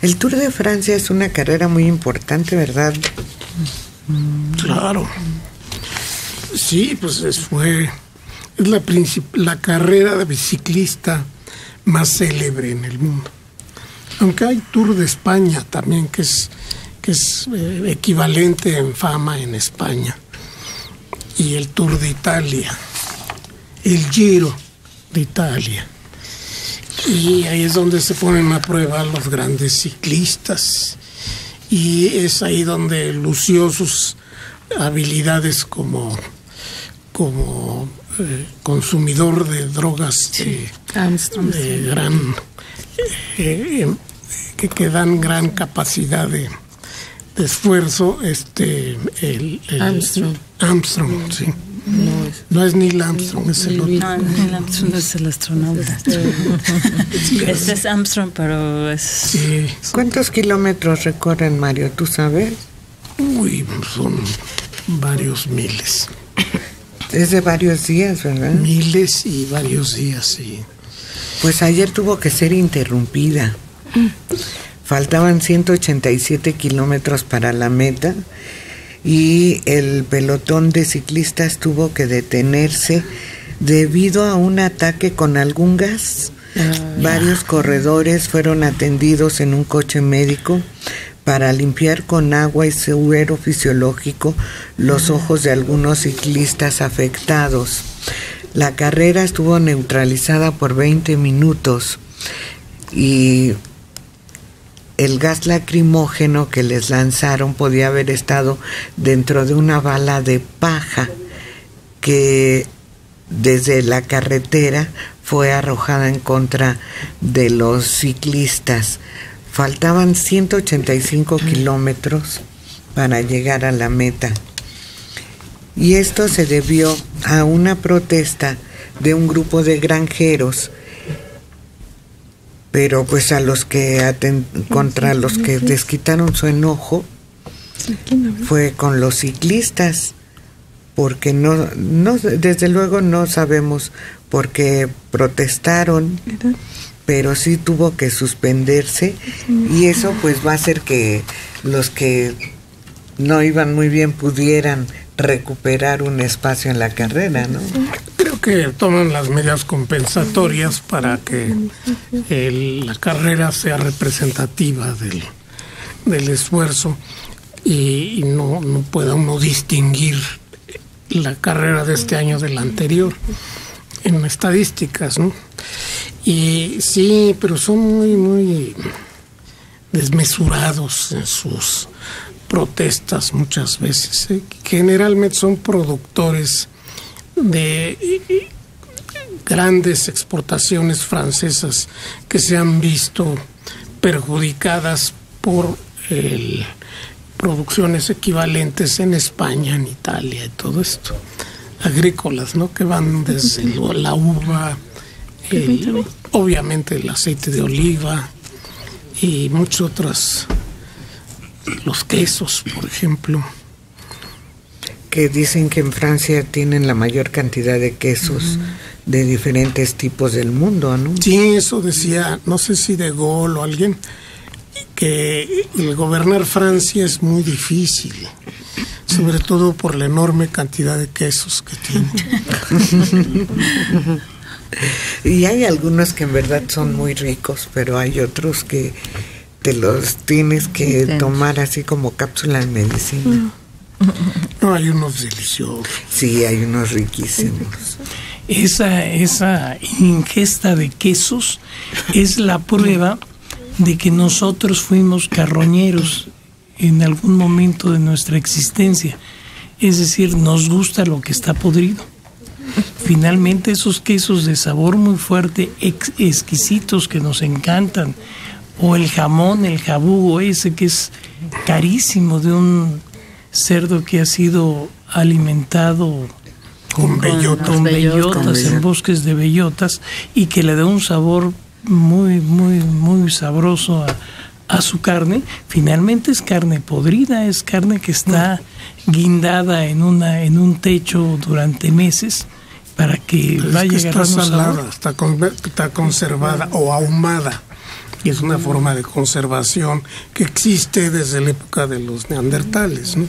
El Tour de Francia es una carrera muy importante, ¿verdad? Claro. Sí, pues es la carrera de biciclista más célebre en el mundo. Aunque hay Tour de España también, que es equivalente en fama en España. Y el Tour de Italia, el Giro de Italia. Y ahí es donde se ponen a prueba los grandes ciclistas. Y es ahí donde lució sus habilidades como consumidor de drogas de gran que dan gran capacidad de esfuerzo. Armstrong, sí. No es Neil Armstrong, es el otro. No, Neil Armstrong es el astronauta. Este es Armstrong, pero es... Sí. ¿Cuántos kilómetros recorren, Mario? ¿Tú sabes? Uy, son varios miles. Es de varios días, ¿verdad? Miles y varios días, sí. Pues ayer tuvo que ser interrumpida. Faltaban 187 kilómetros para la meta y el pelotón de ciclistas tuvo que detenerse debido a un ataque con algún gas. Varios corredores fueron atendidos en un coche médico para limpiar con agua y suero fisiológico los ojos de algunos ciclistas afectados. La carrera estuvo neutralizada por 20 minutos y el gas lacrimógeno que les lanzaron podía haber estado dentro de una bala de paja que desde la carretera fue arrojada en contra de los ciclistas. Faltaban 185 kilómetros para llegar a la meta. Y esto se debió a una protesta de un grupo de granjeros, pero pues a los que contra los que desquitaron su enojo fue con los ciclistas, porque no desde luego no sabemos por qué protestaron, pero sí tuvo que suspenderse y eso pues va a hacer que los que no iban muy bien pudieran recuperar un espacio en la carrera, ¿no? Creo que toman las medidas compensatorias para que la carrera sea representativa del esfuerzo y no pueda uno distinguir la carrera de este año de la anterior en estadísticas, ¿no? Y sí, pero son muy desmesurados en sus protestas muchas veces. Generalmente son productores de grandes exportaciones francesas que se han visto perjudicadas por producciones equivalentes en España, en Italia y todo esto. Agrícolas, ¿no? Que van desde la uva, obviamente el aceite de oliva y muchas otras, los quesos, por ejemplo. Que dicen que en Francia tienen la mayor cantidad de quesos de diferentes tipos del mundo, ¿no? Sí, eso decía, no sé si De Gaulle o alguien, que el gobernar Francia es muy difícil, sobre todo por la enorme cantidad de quesos que tiene. Y hay algunos que en verdad son muy ricos, pero hay otros que te los tienes que tomar así como cápsula de medicina. No, hay unos deliciosos. Sí, hay unos riquísimos. Esa ingesta de quesos es la prueba de que nosotros fuimos carroñeros en algún momento de nuestra existencia. Es decir, nos gusta lo que está podrido. Finalmente esos quesos de sabor muy fuerte, exquisitos, que nos encantan, o el jamón, el jabugo ese que es carísimo, de un cerdo que ha sido alimentado con bellotas en bosques de bellotas y que le da un sabor muy, muy, muy sabroso a su carne. Finalmente es carne podrida, es carne que está guindada en un techo durante meses para que vaya agarrando sabor. Está salada, está conservada o ahumada. Y es una forma de conservación que existe desde la época de los neandertales, ¿no?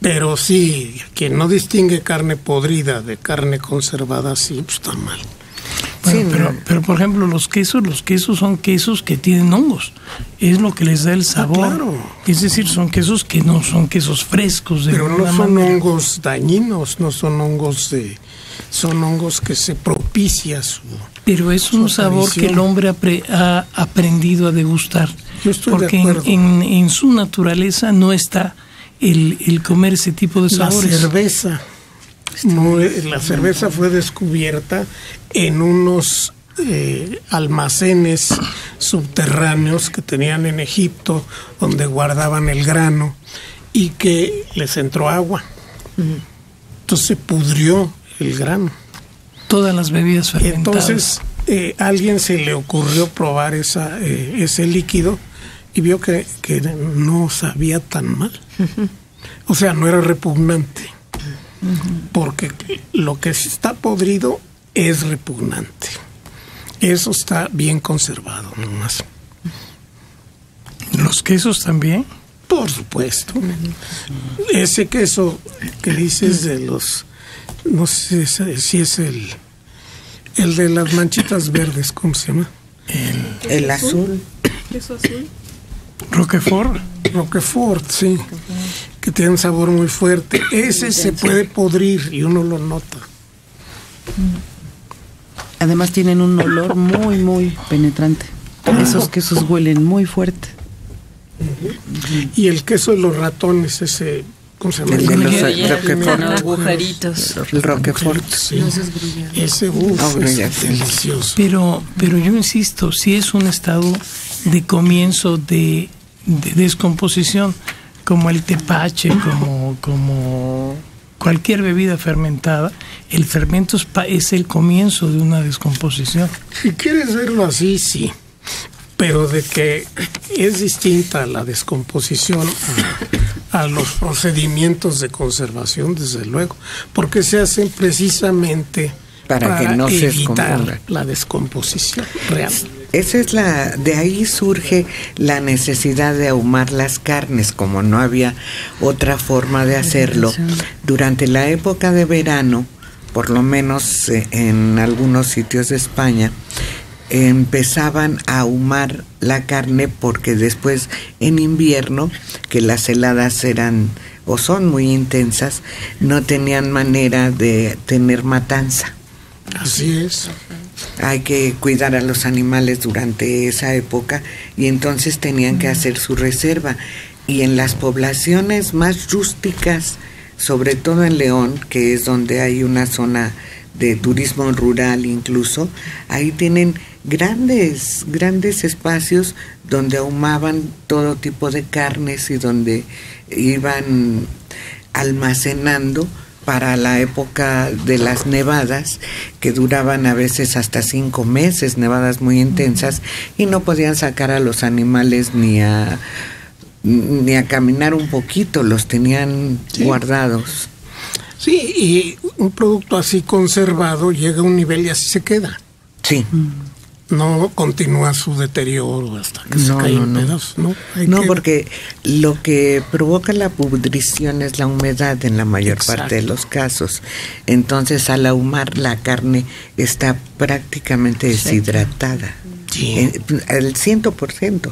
Pero sí, quien no distingue carne podrida de carne conservada, sí, pues está mal. Bueno, sí, pero por ejemplo los quesos son quesos que tienen hongos, es lo que les da el sabor. Claro. Es decir, son quesos que no son quesos frescos. Pero no son hongos dañinos, no son hongos son hongos que se propicia su. Pero es un sabor que el hombre ha aprendido a degustar. Yo estoy porque de acuerdo. En su naturaleza no está el comer ese tipo de sabores. La cerveza fue descubierta en unos almacenes subterráneos que tenían en Egipto, donde guardaban el grano y que les entró agua. Entonces se pudrió el grano. Todas las bebidas fermentadas. Entonces a alguien se le ocurrió probar ese líquido y vio que no sabía tan mal. O sea, no era repugnante. Porque lo que está podrido es repugnante. Eso está bien conservado, nomás. ¿Los quesos también? Por supuesto. Ese queso que dices de los... No sé si es el de las manchitas verdes, ¿cómo se llama? El azul. ¿Queso azul? Roquefort, sí. Que tiene un sabor muy fuerte. Ese se puede podrir y uno lo nota. Además tienen un olor muy, muy penetrante. Esos quesos huelen muy fuerte. Y el queso de los ratones, ese... ¿Cómo se llama? El de los Roquefort. Roquefort. Agujeritos. El Roquefort. Sí. Ese es delicioso. Pero yo insisto, si es un estado de comienzo de descomposición, como el tepache, como cualquier bebida fermentada, el fermento es el comienzo de una descomposición. Si quieres verlo así, sí. Pero de que es distinta la descomposición a los procedimientos de conservación, desde luego, porque se hacen precisamente para que no se evitar descomponga la descomposición real. Esa es de ahí surge la necesidad de ahumar las carnes, como no había otra forma de hacerlo. Durante la época de verano, por lo menos en algunos sitios de España, empezaban a ahumar la carne porque después en invierno, que las heladas eran o son muy intensas, no tenían manera de tener matanza. Así es. Hay que cuidar a los animales durante esa época y entonces tenían que hacer su reserva. Y en las poblaciones más rústicas, sobre todo en León, que es donde hay una zona de turismo rural incluso, ahí tienen grandes espacios donde ahumaban todo tipo de carnes y donde iban almacenando para la época de las nevadas, que duraban a veces hasta 5 meses, nevadas muy intensas, y no podían sacar a los animales ni a caminar un poquito, los tenían guardados. Sí, y un producto así conservado llega a un nivel y así se queda. Sí. No continúa su deterioro hasta que se cae en pedazos, ¿no? Porque lo que provoca la pudrición es la humedad en la mayor parte de los casos. Entonces, al ahumar, la carne está prácticamente deshidratada. Sí. El 100%.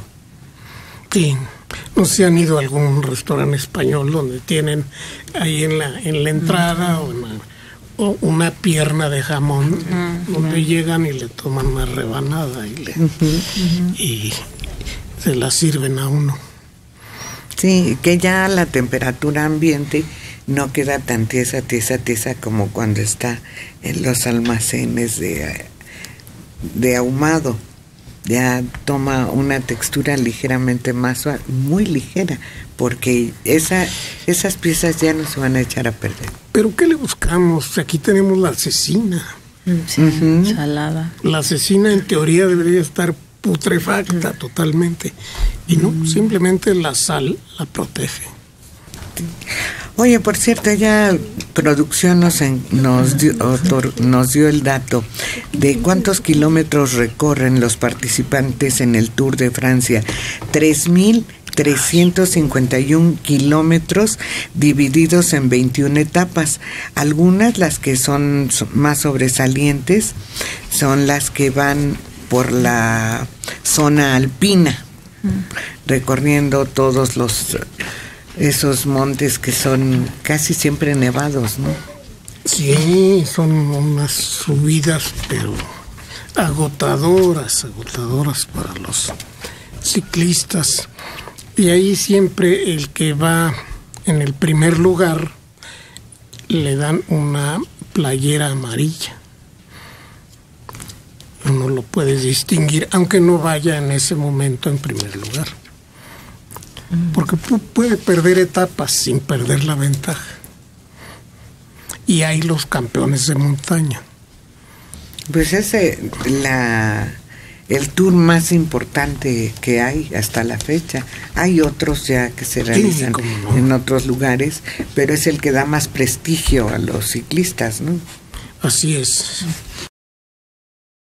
Sí. No sé si han ido a algún restaurante español donde tienen ahí en la entrada o una pierna de jamón, donde llegan y le toman una rebanada y se la sirven a uno. Sí, que ya la temperatura ambiente no queda tan tiesa como cuando está en los almacenes de ahumado. Ya toma una textura ligeramente más suave, muy ligera, porque esas piezas ya no se van a echar a perder. ¿Pero qué le buscamos? Aquí tenemos la cecina. Sí, salada. La cecina en teoría debería estar putrefacta totalmente, y no, simplemente la sal la protege. Oye, por cierto, ya producción nos dio el dato de cuántos kilómetros recorren los participantes en el Tour de Francia. 3,351 kilómetros divididos en 21 etapas. Algunas, las que son más sobresalientes, son las que van por la zona alpina, recorriendo todos esos montes que son casi siempre nevados, ¿no? Sí, son unas subidas, pero agotadoras para los ciclistas. Y ahí siempre el que va en el primer lugar le dan una playera amarilla. Uno lo puede distinguir, aunque no vaya en ese momento en primer lugar. Porque puede perder etapas sin perder la ventaja. Y hay los campeones de montaña. Pues es el tour más importante que hay hasta la fecha. Hay otros ya que se realizan en otros lugares, pero es el que da más prestigio a los ciclistas, ¿no? Así es.